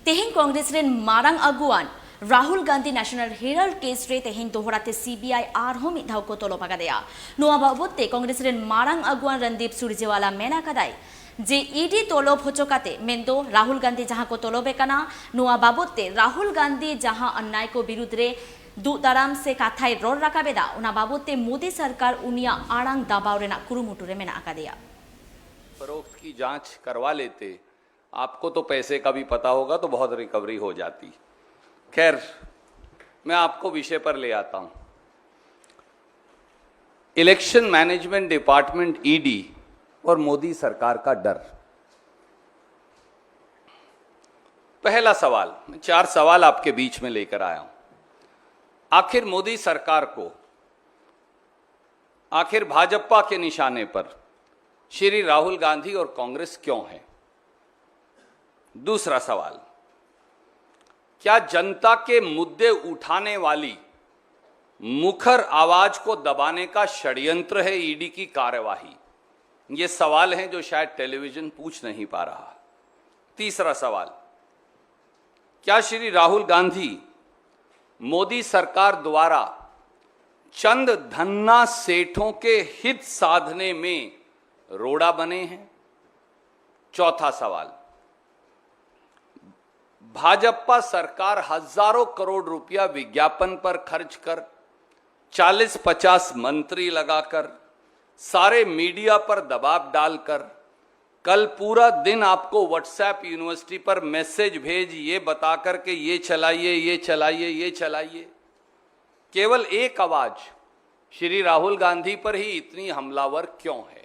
तेहें कांग्रेस रेन मारांग अगुआन Rahul Gandhi National Herald case रे तेहें दोहराते सीबीआई आरहों मिधाव को तोलो पगादेया नोआ बाबते कांग्रेस रेन मारांग अगुआन रणदीप सुरजेवाला मेना कदाई जे ईडी तोलोब होचोकाते मेंदो राहुल गांधी जहां को तोलोबे कना नोआ बाबते राहुल गांधी जहां अन्याय को विरुद्ध रे दुदाराम से काथाई रोड राकाबेदा उना बाबते मोदी सरकार उनिया आड़ांग दबाव रेना कुरुमुटु रे मेना अकादेया। फरोख्त की जांच करवा लेते, आपको तो पैसे का भी पता होगा तो बहुत रिकवरी हो जाती। खैर, मैं आपको विषय पर ले आता हूं। इलेक्शन मैनेजमेंट डिपार्टमेंट ईडी और मोदी सरकार का डर। पहला सवाल, मैं 4 सवाल आपके बीच में लेकर आया हूं। आखिर मोदी सरकार को, आखिर भाजपा के निशाने पर श्री राहुल गांधी और कांग्रेस क्यों है? दूसरा सवाल, क्या जनता के मुद्दे उठाने वाली मुखर आवाज को दबाने का षड्यंत्र है ईडी की कार्यवाही? ये सवाल हैं जो शायद टेलीविजन पूछ नहीं पा रहा। तीसरा सवाल, क्या श्री राहुल गांधी मोदी सरकार द्वारा चंद धन्ना सेठों के हित साधने में रोड़ा बने हैं? चौथा सवाल, भाजपा सरकार हजारों करोड़ रुपया विज्ञापन पर खर्च कर 40-50 मंत्री लगाकर सारे मीडिया पर दबाव डालकर कल पूरा दिन आपको व्हाट्सएप यूनिवर्सिटी पर मैसेज भेज ये बताकर के ये चलाइए ये चलाइए ये चलाइए, केवल एक आवाज श्री राहुल गांधी पर ही इतनी हमलावर क्यों है?